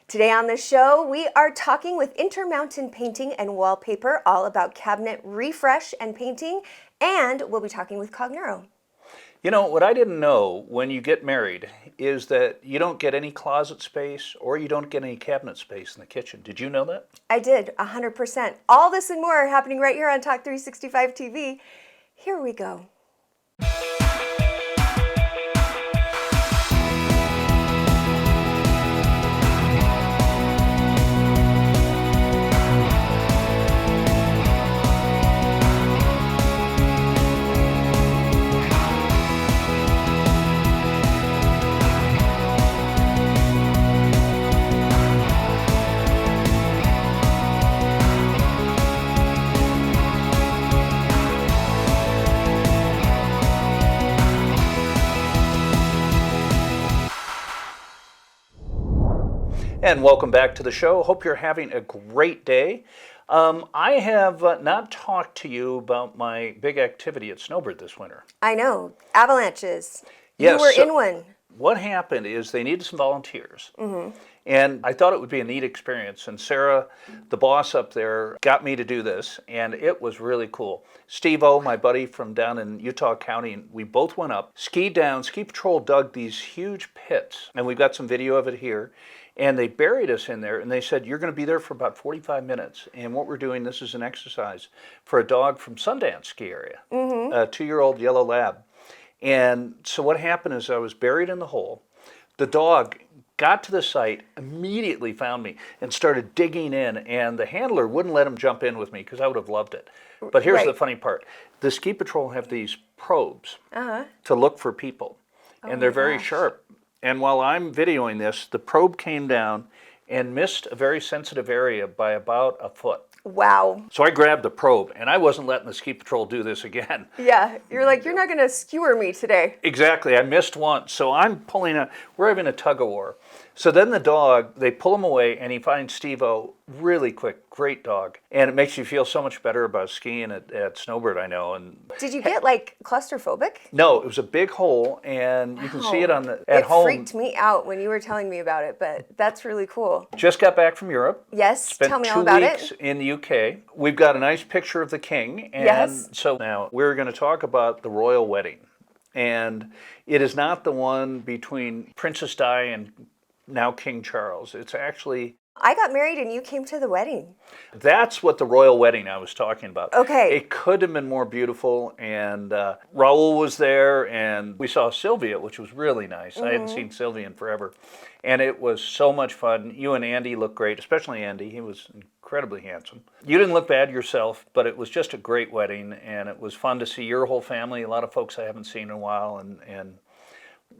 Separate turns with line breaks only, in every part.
Today on the show, we are talking with Intermountain Painting and Wallpaper all about cabinet refresh and painting, and we'll be talking with COGNURO.
You know, what I didn't know when you get married is that you don't get any closet space or you don't get any cabinet space in the kitchen. Did you know that?
I did, 100%. All this and more happening right here on Talk 365 TV. Here we go.
And welcome back to the show. Hope you're having a great day. I have not talked to you about my big activity at Snowbird this winter.
I know, avalanches.
Yes,
you were in one.
What happened is they needed some volunteers. And I thought it would be a neat experience. And Sarah, the boss up there, got me to do this. And it was really cool. Steve-O, my buddy from down in Utah County, and we both went up, skied down. Ski Patrol dug these huge pits. And we've got some video of it here. And they buried us in there, and they said, you're going to be there for about 45 minutes. And what we're doing, this is an exercise for a dog from Sundance ski area, a 2-year-old yellow lab. And so what happened is I was buried in the hole. The dog got to the site, immediately found me, and started digging in. And the handler wouldn't let him jump in with me because I would have loved it. But here's the funny part. The Ski Patrol have these probes to look for people, and they're very sharp. And while I'm videoing this, the probe came down and missed a very sensitive area by about a foot.
Wow.
So I grabbed the probe, and I wasn't letting the Ski Patrol do this again.
Yeah, you're like, you're not going to skewer me today.
Exactly, I missed once. So I'm we're having a tug of war. So then the dog, they pull him away, and he finds Steve-O really quick, great dog. And it makes you feel so much better about skiing at Snowbird, I know. And
did you get like claustrophobic?
No, it was a big hole, and you can see it at home.
It freaked me out when you were telling me about it, but that's really cool.
Just got back from Europe.
Yes, tell me all about it.
Spent 2 weeks in the UK. We've got a nice picture of the king. And so now we're going to talk about the royal wedding. And it is not the one between Princess Di and now King Charles. It's actually...
I got married and you came to the wedding.
That's what the royal wedding I was talking about.
Okay.
It could have been more beautiful, and Raul was there, and we saw Sylvia, which was really nice. I hadn't seen Sylvia in forever, and it was so much fun. You and Andy looked great, especially Andy. He was incredibly handsome. You didn't look bad yourself, but it was just a great wedding, and it was fun to see your whole family, a lot of folks I haven't seen in a while, and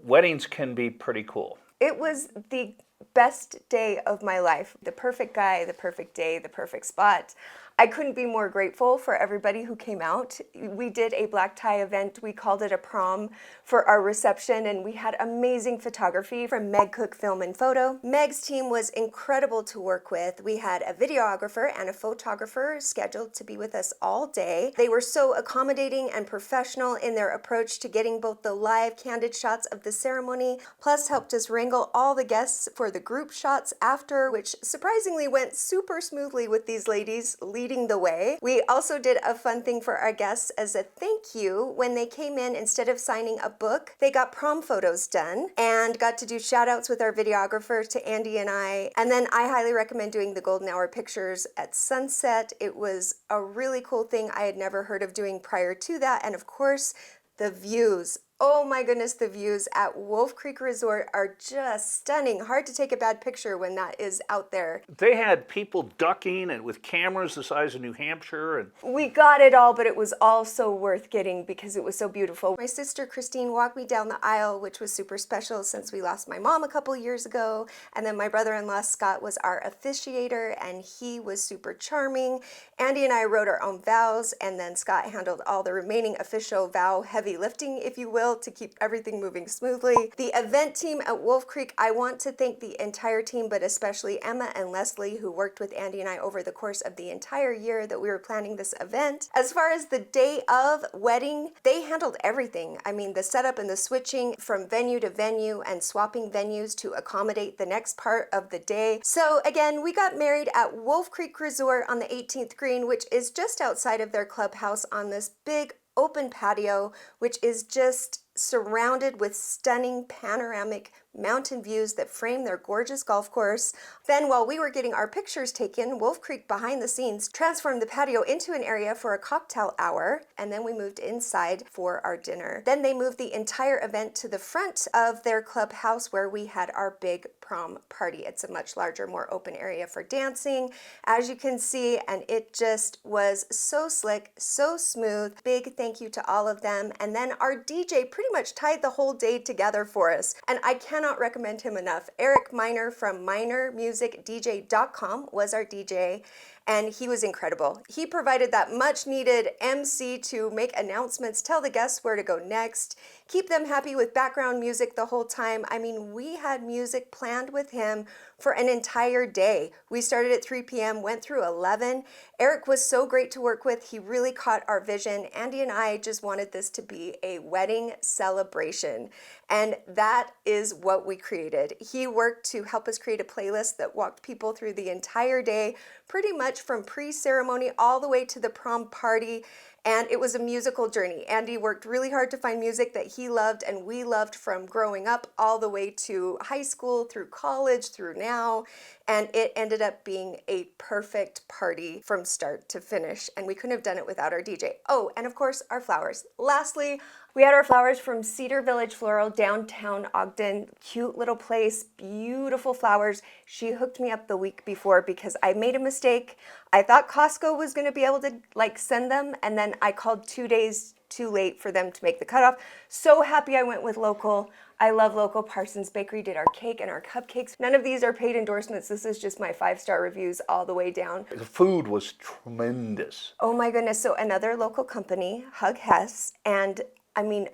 weddings can be pretty cool.
It was the best day of my life. The perfect guy, the perfect day, the perfect spot. I couldn't be more grateful for everybody who came out. We did a black tie event. We called it a prom for our reception, and we had amazing photography from Meg Cook Film and Photo. Meg's team was incredible to work with. We had a videographer and a photographer scheduled to be with us all day. They were so accommodating and professional in their approach to getting both the live candid shots of the ceremony, plus helped us wrangle all the guests for the group shots after, which surprisingly went super smoothly with these ladies leading the way. We also did a fun thing for our guests as a thank you. When they came in, instead of signing a book, they got prom photos done and got to do shout outs with our videographer to Andy and I. And then I highly recommend doing the golden hour pictures at sunset. It was a really cool thing I had never heard of doing prior to that. And of course, the views. Oh my goodness, the views at Wolf Creek Resort are just stunning. Hard to take a bad picture when that is out there.
They had people ducking and with cameras the size of New Hampshire. And
we got it all, but it was all so worth getting because it was so beautiful. My sister Christine walked me down the aisle, which was super special since we lost my mom a couple years ago. And then my brother-in-law Scott was our officiator, and he was super charming. Andy and I wrote our own vows, and then Scott handled all the remaining official vow heavy lifting, if you will. chill to keep everything moving smoothly. The event team at Wolf Creek, I want to thank the entire team, but especially Emma and Leslie, who worked with Andy and I over the course of the entire year that we were planning this event. As far as the day of wedding, they handled everything. I mean, the setup and the switching from venue to venue and swapping venues to accommodate the next part of the day. So again, we got married at Wolf Creek Resort on the 18th green, which is just outside of their clubhouse on this big open patio, which is just surrounded with stunning panoramic mountain views that frame their gorgeous golf course. Then while we were getting our pictures taken, Wolf Creek behind the scenes transformed the patio into an area for a cocktail hour, and then we moved inside for our dinner. Then they moved the entire event to the front of their clubhouse where we had our big prom party. It's a much larger, more open area for dancing, as you can see, and it just was so slick, so smooth. Big thank you to all of them. And then our DJ pretty much tied the whole day together for us, and I cannot recommend him enough. Erik Miner from minermusicdj.com was our DJ, and he was incredible. He provided that much needed MC to make announcements, tell the guests where to go next, keep them happy with background music the whole time. I mean, we had music planned with him for an entire day. We started at 3 p.m., went through 11. Erik was so great to work with. He really caught our vision. Andy and I just wanted this to be a wedding celebration, and that is what we created. He worked to help us create a playlist that walked people through the entire day, pretty much from pre-ceremony all the way to the prom party. And it was a musical journey. Andy worked really hard to find music that he loved and we loved from growing up all the way to high school, through college, through now. And it ended up being a perfect party from start to finish. And we couldn't have done it without our DJ. Oh, and of course, our flowers. Lastly, we had our flowers from Cedar Village Floral, downtown Ogden. Cute little place, beautiful flowers. She hooked me up the week before because I made a mistake. I thought Costco was gonna be able to send them, and then I called 2 days too late for them to make the cutoff. So happy I went with local. I love local. Parson's Bakery did our cake and our cupcakes. None of these are paid endorsements. This is just my 5-star reviews all the way down.
The food was tremendous.
Oh my goodness. So another local company, Hug-Hes, and I mean,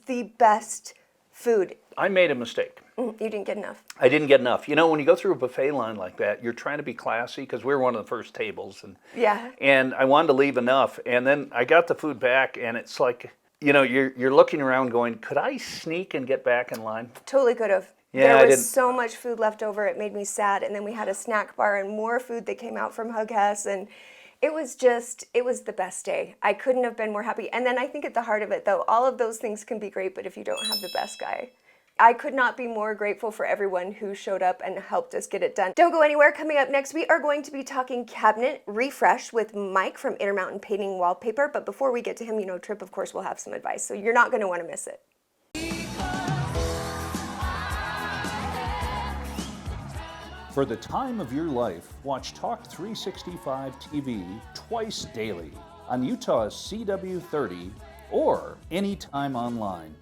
the best food.
I made a mistake.
You didn't get enough.
I didn't get enough. You know, when you go through a buffet line like that, you're trying to be classy because we were one of the first tables.
Yeah.
And I wanted to leave enough. And then I got the food back, and it's like, you know, you're looking around going, could I sneak and get back in line?
Totally could have.
Yeah,
there was so much food left over, it made me sad. And then we had a snack bar and more food that came out from Hug-Hes, and it was the best day. I couldn't have been more happy. And then I think at the heart of it, though, all of those things can be great, but if you don't have the best guy, I could not be more grateful for everyone who showed up and helped us get it done. Don't go anywhere. Coming up next, we are going to be talking cabinet refresh with Mike from Intermountain Painting Wallpaper. But before we get to him, you know, Trip, of course, will have some advice, so you're not going to want to miss it.
For the time of your life, watch Talk 365 TV twice daily on Utah's CW30 or anytime online.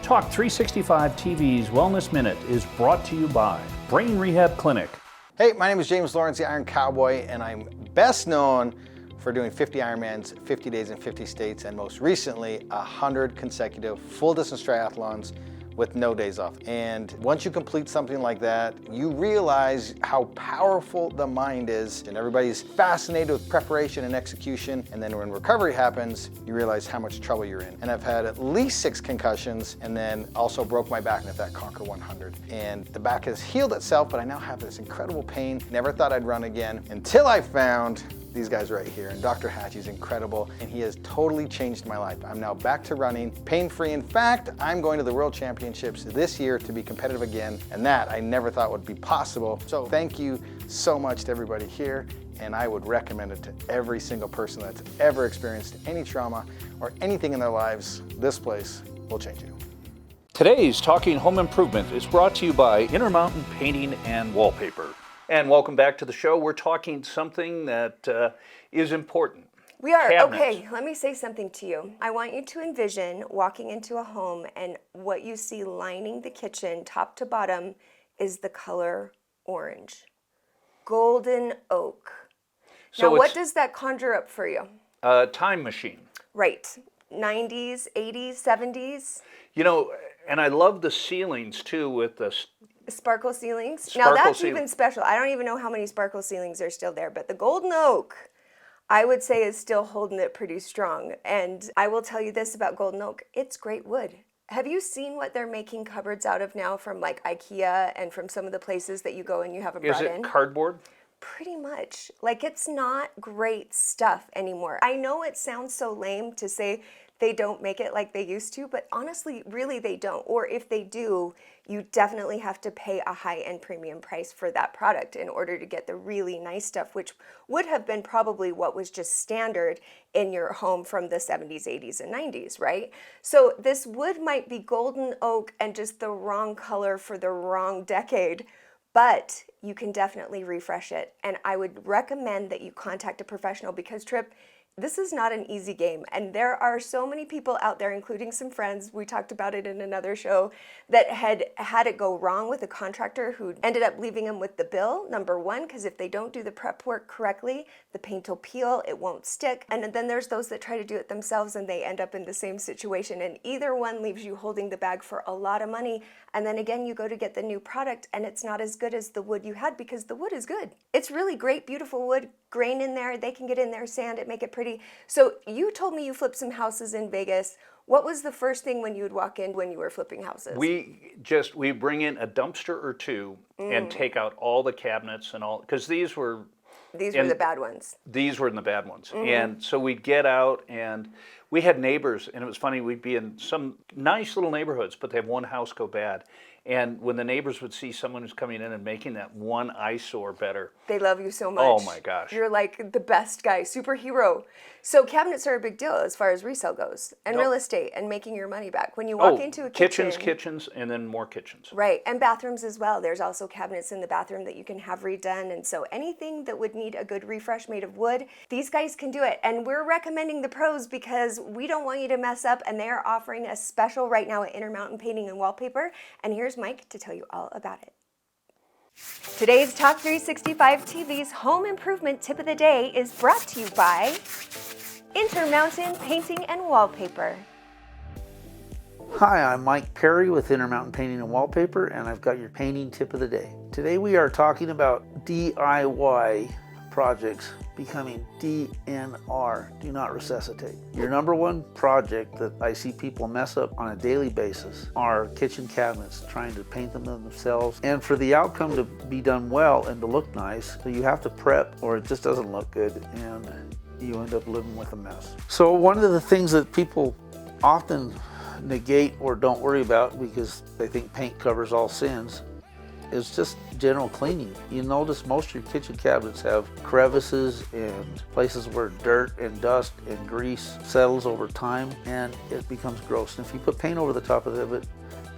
Talk 365 TV's Wellness Minute is brought to you by Brain Rehab Clinic.
Hey, my name is James Lawrence, the Iron Cowboy, and I'm best known for doing 50 Ironmans, 50 days in 50 states, and most recently, 100 consecutive full-distance triathlons with no days off. And once you complete something like that, you realize how powerful the mind is, and everybody's fascinated with preparation and execution, and then when recovery happens, you realize how much trouble you're in. And I've had at least 6 concussions, and then also broke my back at that Conquer 100. And the back has healed itself, but I now have this incredible pain. Never thought I'd run again until I found these guys right here, and Dr. Hatchie's incredible, and he has totally changed my life. I'm now back to running, pain-free. In fact, I'm going to the World Championships this year to be competitive again, and that I never thought would be possible. So thank you so much to everybody here, and I would recommend it to every single person that's ever experienced any trauma or anything in their lives. This place will change you.
Today's Talking Home Improvement is brought to you by Intermountain Painting and Wallpaper. And welcome back to the show. We're talking something that is important.
We are.
Cabinets.
Okay, let me say something to you. I want you to envision walking into a home and what you see lining the kitchen top to bottom is the color orange. Golden oak.
So
now, what does that conjure up for you?
A time machine.
Right. 90s, 80s, 70s.
You know, and I love the ceilings too with the
Sparkle ceilings. Now
Sparkle
that's
ceiling.
even special. I don't even know how many sparkle ceilings are still there, but the golden oak, I would say, is still holding it pretty strong. And I will tell you this about golden oak, it's great wood. Have you seen what they're making cupboards out of now from like IKEA and from some of the places that you go and you have it
Is
brought
it
in?
cardboard?
Pretty much. Like, it's not great stuff anymore. I know it sounds so lame to say they don't make it like they used to, but honestly, really they don't. Or if they do, you definitely have to pay a high-end premium price for that product in order to get the really nice stuff, which would have been probably what was just standard in your home from the 70s, 80s, and 90s, right? So this wood might be golden oak and just the wrong color for the wrong decade, but you can definitely refresh it. And I would recommend that you contact a professional because, Trip, this is not an easy game. And there are so many people out there, including some friends, we talked about it in another show, that had it go wrong with a contractor who ended up leaving them with the bill, number one, because if they don't do the prep work correctly, the paint will peel, it won't stick. And then there's those that try to do it themselves and they end up in the same situation. And either one leaves you holding the bag for a lot of money. And then again, you go to get the new product and it's not as good as the wood you had because the wood is good. It's really great, beautiful wood, grain in there. They can get in there, sand it, make it pretty. So you told me you flipped some houses in Vegas. What was the first thing when you would walk in when you were flipping houses?
We bring in a dumpster or two and take out all the cabinets and all, because these were
the bad ones.
These were the bad ones. And so we'd get out and we had neighbors, and it was funny, we'd be in some nice little neighborhoods, but they have one house go bad. And when the neighbors would see someone who's coming in and making that one eyesore better.
They love you so much.
Oh my gosh.
You're like the best guy, superhero. So cabinets are a big deal as far as resale goes, and real estate, and making your money back. When you walk into a kitchen.
Kitchens, and then more kitchens.
Right, and bathrooms as well. There's also cabinets in the bathroom that you can have redone. And so anything that would need a good refresh made of wood, these guys can do it. And we're recommending the pros because we don't want you to mess up, and they are offering a special right now at Intermountain Painting and Wallpaper. And here's Mike to tell you all about it. Today's Talk 365 TV's home improvement tip of the day is brought to you by Intermountain Painting and Wallpaper.
Hi, I'm Mike Perry with Intermountain Painting and Wallpaper, and I've got your painting tip of the day. Today we are talking about DIY projects becoming DNR, do not resuscitate. Your number one project that I see people mess up on a daily basis are kitchen cabinets, trying to paint them themselves. And for the outcome to be done well and to look nice, so you have to prep or it just doesn't look good and you end up living with a mess. So one of the things that people often negate or don't worry about because they think paint covers all sins is just general cleaning. You notice most of your kitchen cabinets have crevices and places where dirt and dust and grease settles over time and it becomes gross. And if you put paint over the top of it,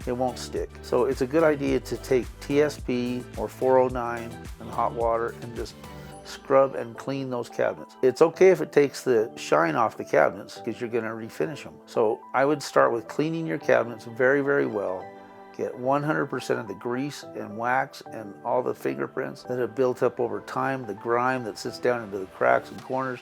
it won't stick. So it's a good idea to take TSP or 409 and hot water and just scrub and clean those cabinets. It's okay if it takes the shine off the cabinets because you're going to refinish them. So I would start with cleaning your cabinets very, very well. Get 100% of the grease and wax and all the fingerprints that have built up over time, the grime that sits down into the cracks and corners,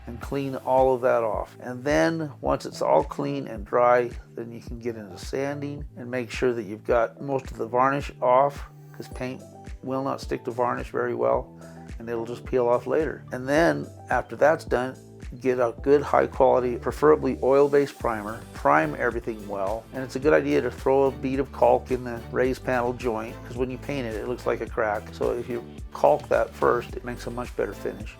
and clean all of that off. And then once it's all clean and dry, then you can get into sanding and make sure that you've got most of the varnish off, because paint will not stick to varnish very well and it'll just peel off later. And then after that's done, get a good high quality, preferably oil-based primer, prime everything well, and it's a good idea to throw a bead of caulk in the raised panel joint because when you paint it, it looks like a crack. So if you caulk that first, it makes a much better finish.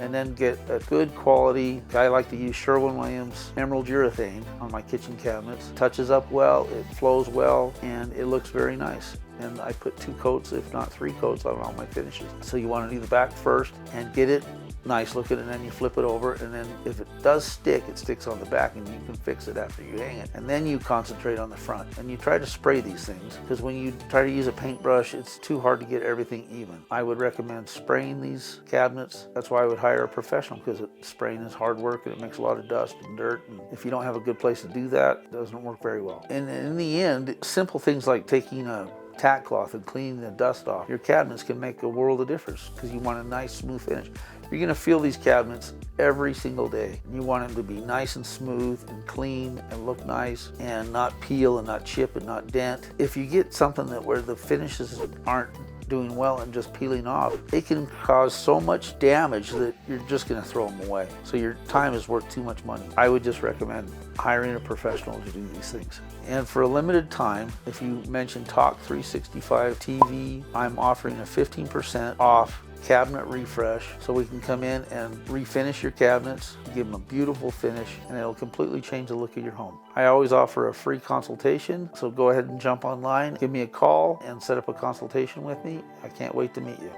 And then get a good quality, I like to use Sherwin-Williams emerald urethane on my kitchen cabinets. Touches up well, it flows well, and it looks very nice. And I put 2 coats, if not 3 coats on all my finishes. So you want to do the back first and get it nice looking, and then you flip it over, and then if it does stick, it sticks on the back and you can fix it after you hang it. And then you concentrate on the front and you try to spray these things because when you try to use a paintbrush, it's too hard to get everything even. I would recommend spraying these cabinets. That's why I would hire a professional, because spraying is hard work and it makes a lot of dust and dirt, and if you don't have a good place to do that, it doesn't work very well. And in the end, simple things like taking a tack cloth and cleaning the dust off, your cabinets can make a world of difference because you want a nice smooth finish. You're going to feel these cabinets every single day. You want them to be nice and smooth and clean and look nice and not peel and not chip and not dent. If you get something that where the finishes aren't doing well and just peeling off, it can cause so much damage that you're just going to throw them away. So your time is worth too much money. I would just recommend hiring a professional to do these things. And for a limited time, if you mention Talk 365 TV, I'm offering a 15% off cabinet refresh, so we can come in and refinish your cabinets, give them a beautiful finish, and it'll completely change the look of your home. I always offer a free consultation, so go ahead and jump online, give me a call, and set up a consultation with me. I can't wait to meet you.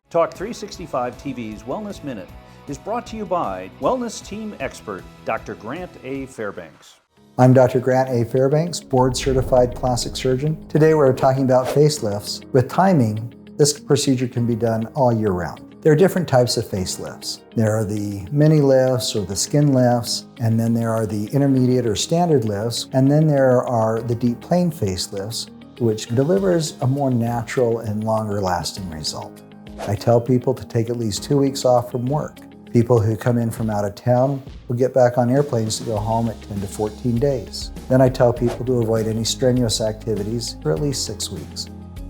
Talk 365 TV's Wellness Minute is brought to you by Wellness Team Expert, Dr. Grant A. Fairbanks.
I'm Dr. Grant A. Fairbanks, board-certified plastic surgeon. Today we're talking about facelifts. With timing, this procedure can be done all year round. There are different types of facelifts. There are the mini lifts or the skin lifts, and then there are the intermediate or standard lifts, and then there are the deep plane facelifts, which delivers a more natural and longer lasting result. I tell people to take at least 2 weeks off from work. People who come in from out of town will get back on airplanes to go home at 10 to 14 days. Then I tell people to avoid any strenuous activities for at least 6 weeks.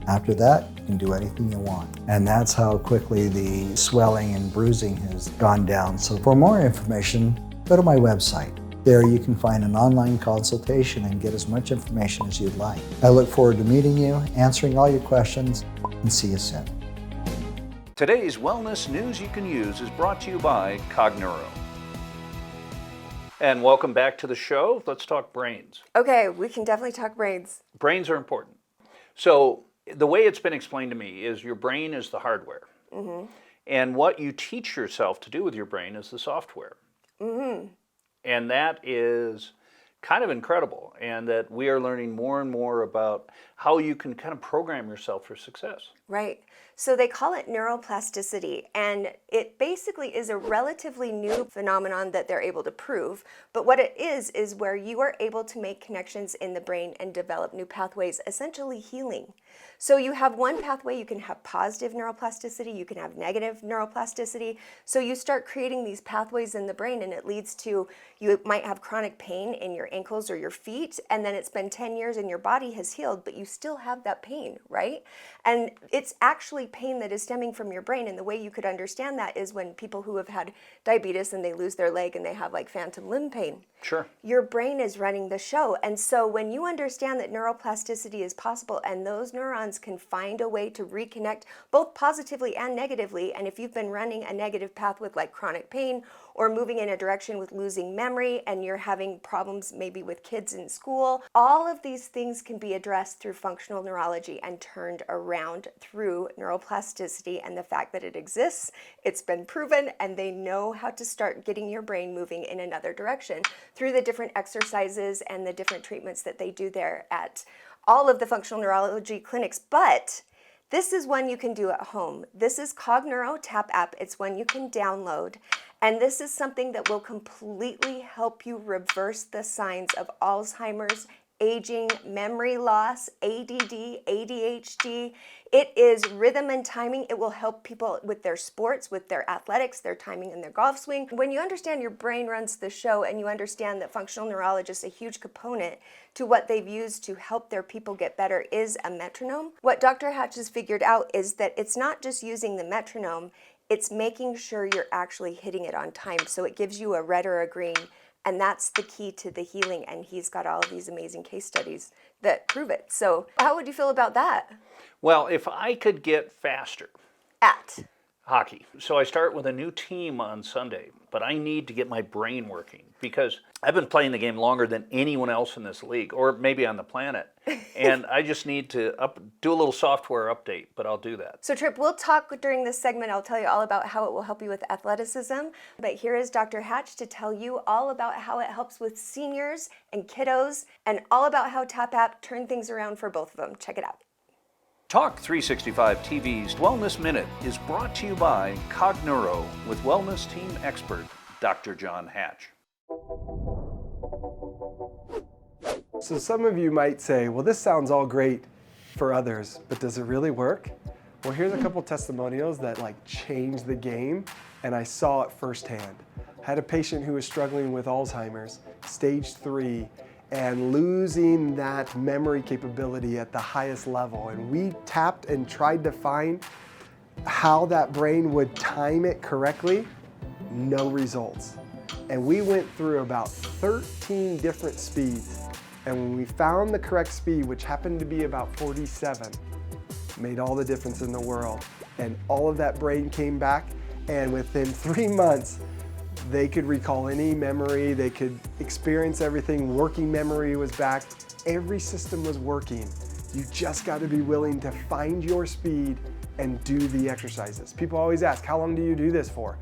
After that, you can do anything you want. And that's how quickly the swelling and bruising has gone down. So for more information, go to my website. There you can find an online consultation and get as much information as you'd like. I look forward to meeting you, answering all your questions, and see you soon.
Today's wellness news you can use is brought to you by COGNURO. And welcome back to the show. Let's talk brains.
Okay, we can definitely talk brains.
Brains are important. So the way it's been explained to me is your brain is the hardware. Mm-hmm. And what you teach yourself to do with your brain is the software. Mm-hmm. And that is kind of incredible. And that we are learning more and more about how you can kind of program yourself for success.
Right. So they call it neuroplasticity, and it basically is a relatively new phenomenon that they're able to prove. But what it is where you are able to make connections in the brain and develop new pathways, essentially healing. So you have one pathway, you can have positive neuroplasticity, you can have negative neuroplasticity. So you start creating these pathways in the brain, and it leads to, you might have chronic pain in your ankles or your feet, and then it's been 10 years and your body has healed, but you still have that pain, right? And it's actually pain that is stemming from your brain. And the way you could understand that is when people who have had diabetes and they lose their leg and they have like phantom limb pain.
Sure.
Your brain is running the show. And so when you understand that neuroplasticity is possible and those neurons can find a way to reconnect both positively and negatively, and if you've been running a negative path with like chronic pain or moving in a direction with losing memory and you're having problems maybe with kids in school, all of these things can be addressed through functional neurology and turned around through neuroplasticity and the fact that it exists. It's been proven, and they know how to start getting your brain moving in another direction through the different exercises and the different treatments that they do there at all of the functional neurology clinics. But this is one you can do at home. This is COGNURO TAP App. It's one you can download. And this is something that will completely help you reverse the signs of Alzheimer's, aging, memory loss, ADD, ADHD. It is rhythm and timing. It will help people with their sports, with their athletics, their timing in their golf swing. When you understand your brain runs the show and you understand that functional neurologists, a huge component to what they've used to help their people get better is a metronome. What Dr. Hatch has figured out is that it's not just using the metronome, it's making sure you're actually hitting it on time. So it gives you a red or a green. And that's the key to the healing. And he's got all of these amazing case studies that prove it. So how would you feel about that?
Well, if I could get faster
At
hockey. So I start with a new team on Sunday, but I need to get my brain working because I've been playing the game longer than anyone else in this league, or maybe on the planet. And I just need to do a little software update, but I'll do that.
So Trip, we'll talk during this segment. I'll tell you all about how it will help you with athleticism. But here is Dr. Hatch to tell you all about how it helps with seniors and kiddos and all about how TAP App turned things around for both of them. Check it out.
Talk 365 TV's Wellness Minute is brought to you by COGNURO with Wellness Team Expert, Dr. John Hatch.
So some of you might say, well, this sounds all great, for others, but does it really work? Well, here's a couple testimonials that like changed the game, and I saw it firsthand. I had a patient who was struggling with Alzheimer's, stage 3, and losing that memory capability at the highest level. And we tapped and tried to find how that brain would time it correctly. No results. And we went through about 13 different speeds. And when we found the correct speed, which happened to be about 47, made all the difference in the world. And all of that brain came back, and within 3 months, they could recall any memory, they could experience everything, working memory was back, every system was working. You just got to be willing to find your speed and do the exercises. People always ask, how long do you do this for?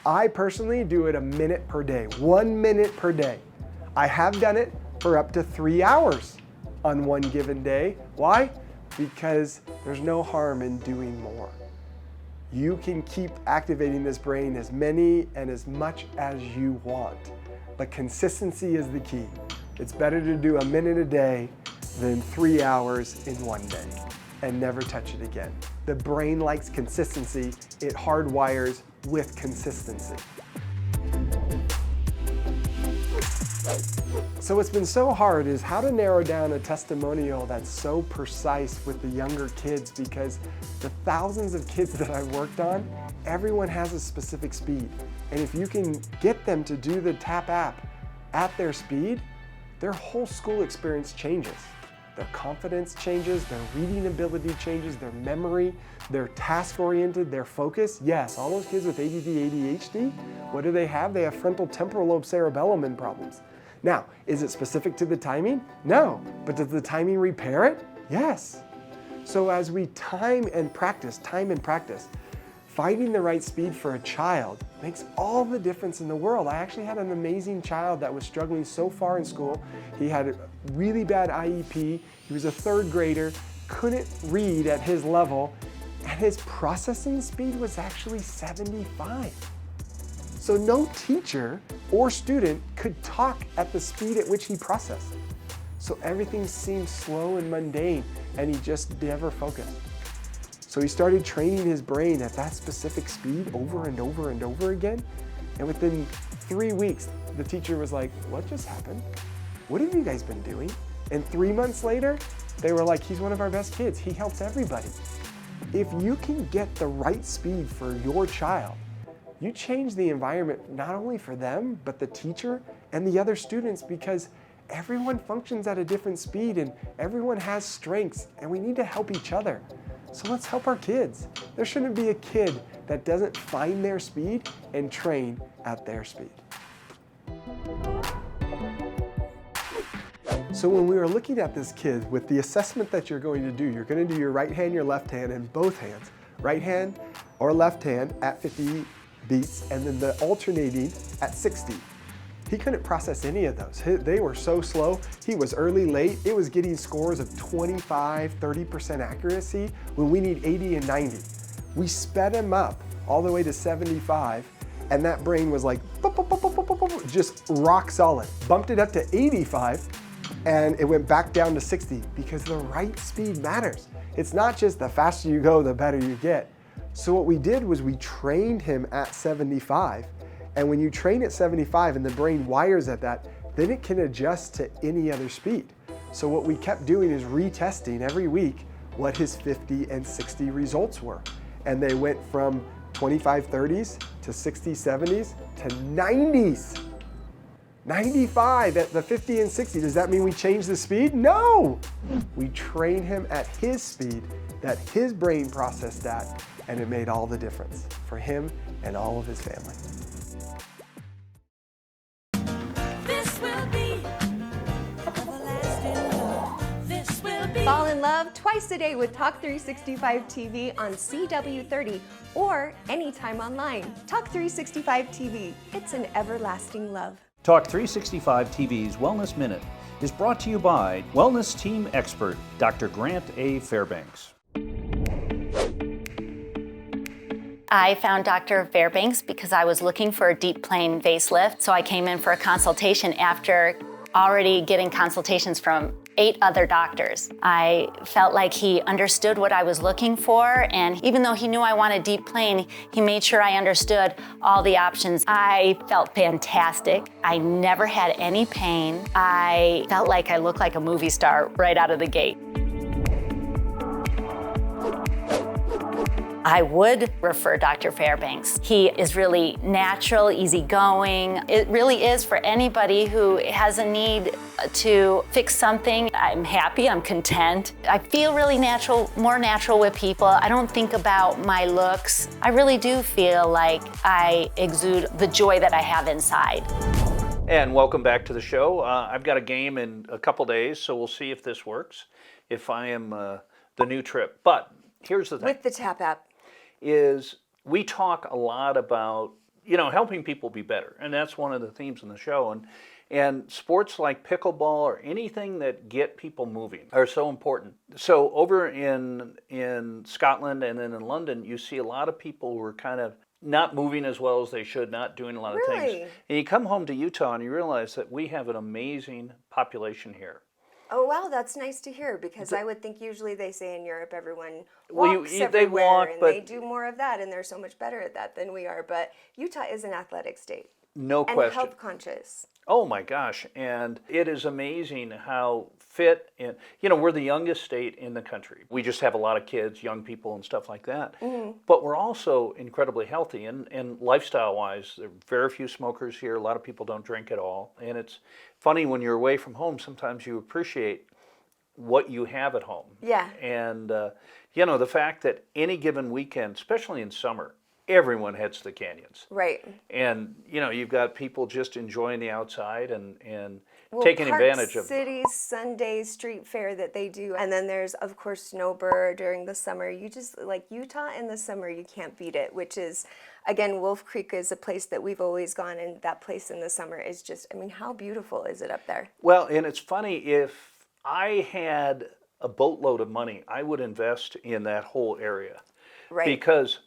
I personally do it a minute per day, 1 minute per day. I have done it for up to 3 hours on one given day. Why? Because there's no harm in doing more. You can keep activating this brain as many and as much as you want, but consistency is the key. It's better to do a minute a day than 3 hours in one day and never touch it again. The brain likes consistency. It hardwires with consistency. So what's been so hard is how to narrow down a testimonial that's so precise with the younger kids, because the thousands of kids that I've worked on, everyone has a specific speed. And if you can get them to do the TAP app at their speed, their whole school experience changes. Their confidence changes, their reading ability changes, their memory, their task-oriented, their focus. Yes, all those kids with ADD, ADHD, what do they have? They have frontal temporal lobe cerebellum problems. Now, is it specific to the timing? No, but does the timing repair it? Yes. So as we time and practice, finding the right speed for a child makes all the difference in the world. I actually had an amazing child that was struggling so far in school. He had a really bad IEP. He was a 3rd grader, couldn't read at his level, and his processing speed was actually 75. So no teacher or student could talk at the speed at which he processed. So everything seemed slow and mundane, and he just never focused. So he started training his brain at that specific speed over and over and over again. And within 3 weeks, the teacher was like, what just happened? What have you guys been doing? And 3 months later, they were like, he's one of our best kids. He helps everybody. If you can get the right speed for your child, you change the environment not only for them, but the teacher and the other students, because everyone functions at a different speed and everyone has strengths, and we need to help each other. So let's help our kids. There shouldn't be a kid that doesn't find their speed and train at their speed. So when we were looking at this kid with the assessment that you're going to do your right hand, your left hand, and both hands. Right hand or left hand at 50 beats, and then the alternating at 60. He couldn't process any of those. They were so slow. He was early, late. It was getting scores of 25, 30% accuracy when we need 80 and 90. We sped him up all the way to 75, and that brain was like, just rock solid. Bumped it up to 85, and it went back down to 60, because the right speed matters. It's not just the faster you go, the better you get. So what we did was we trained him at 75, and when you train at 75 and the brain wires at that, then it can adjust to any other speed. So what we kept doing is retesting every week what his 50 and 60 results were. And they went from 25 30s to 60 70s to 90s. 95 at the 50 and 60. Does that mean we changed the speed? No! We trained him at his speed, that his brain processed that, and it made all the difference for him and all of his family.
Fall in love twice a day with Talk 365 TV on CW30 or anytime online. Talk 365 TV, it's an everlasting love.
Talk 365 TV's Wellness Minute is brought to you by Wellness Team Expert, Dr. Grant A. Fairbanks.
I found Dr. Fairbanks because I was looking for a deep plane facelift, so I came in for a consultation after already getting consultations from 8 other doctors. I felt like he understood what I was looking for, and even though he knew I wanted deep plane, he made sure I understood all the options. I felt fantastic. I never had any pain. I felt like I looked like a movie star right out of the gate. I would refer Dr. Fairbanks. He is really natural, easygoing. It really is for anybody who has a need to fix something. I'm happy, I'm content. I feel really natural, more natural with people. I don't think about my looks. I really do feel like I exude the joy that I have inside.
And welcome back to the show. I've got a game in a couple days, so we'll see if this works, if I am the new trip. But here's the thing.
With the TAP app.
Is we talk a lot about, you know, helping people be better. And that's one of the themes in the show. And sports like pickleball or anything that get people moving are so important. So over in Scotland and then in London, you see a lot of people who are kind of not moving as well as they should, not doing a lot of things. And you come home to Utah and you realize that we have an amazing population here.
Oh, wow, that's nice to hear, because I would think usually they say in Europe everyone
Well,
walks
they
everywhere
walk,
and
but-
they do more of that, and they're so much better at that than we are. But Utah is an athletic state.
No
And
question.
health conscious.
Oh my gosh, and it is amazing how fit, and you know, we're the youngest state in the country. We just have a lot of kids, young people and stuff like that. But we're also incredibly healthy, and lifestyle-wise, there are very few smokers here. A lot of people don't drink at all. And it's funny, when you're away from home, sometimes you appreciate what you have at home.
Yeah.
And you know, the fact that any given weekend, especially in summer, everyone heads to the canyons.
Right.
And you know, you've got people just enjoying the outside and
Well,
taking
Park
advantage of.
City's Sunday street fair that they do, and then there's of course Snowbird during the summer. You just like Utah in the summer, you can't beat it. Which is, again, Wolf Creek is a place that we've always gone, and that place in the summer is just, I mean, how beautiful is it up there?
Well, and it's funny, if I had a boatload of money, I would invest in that whole area.
Right.
Because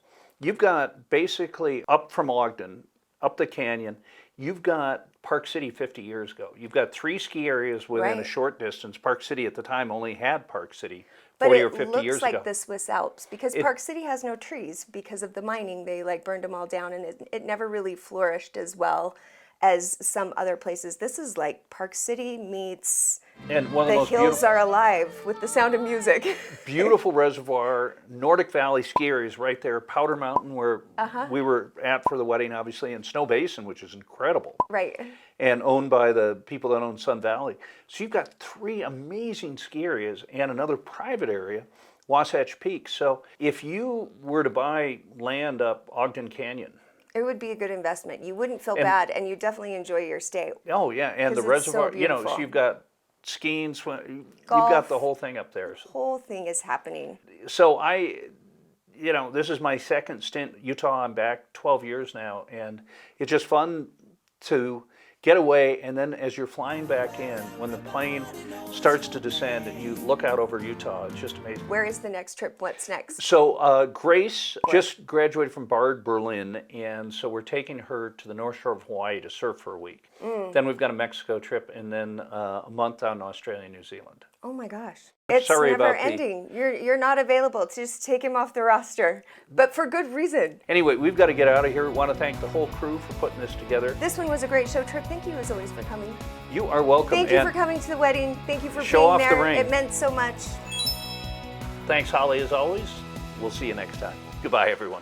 you've got basically up from Ogden, up the canyon, you've got Park City 50 years ago. You've got 3 ski areas within a
Right.
short distance. Park City at the time only had Park City
But
40
it
or 50
looks
years
like
ago.
the Swiss Alps, because Park City has no trees because of the mining. They like burned them all down, and it never really flourished as well as some other places. This is like Park City meets
And one of the
the
most
hills
beautiful,
are alive with the sound of music.
beautiful reservoir, Nordic Valley ski areas right there, Powder Mountain, where we were at for the wedding, obviously, and Snow Basin, which is incredible.
Right.
And owned by the people that own Sun Valley. So you've got 3 amazing ski areas and another private area, Wasatch Peak. So if you were to buy land up Ogden Canyon,
It would be a good investment. You wouldn't feel bad, and you definitely enjoy your stay.
oh yeah, and the
'Cause it's so
reservoir, you know, so
beautiful.
you've got skiing, you've
Golf.
got the whole thing up there.
The whole thing is happening.
So you know, this is my second stint in Utah. I'm back 12 years now, and it's just fun to get away, and then as you're flying back in, when the plane starts to descend and you look out over Utah, it's just amazing.
Where is the next trip? What's next?
So Grace just graduated from Bard Berlin, and so we're taking her to the North Shore of Hawaii to surf for a week. Then we've got a Mexico trip, and then a month out in Australia and New Zealand.
Oh my gosh. It's
Sorry
never
about the-
ending. You're not available. Just take him off the roster. But for good reason.
Anyway, we've got to get out of here. We want to thank the whole crew for putting this together.
This one was a great show, Trip. Thank you as always for coming.
You are welcome.
Thank you
and
for coming to the wedding. Thank you for
Show
being
off the
there.
ring.
It meant so much.
Thanks, Holly, as always. We'll see you next time. Goodbye, everyone.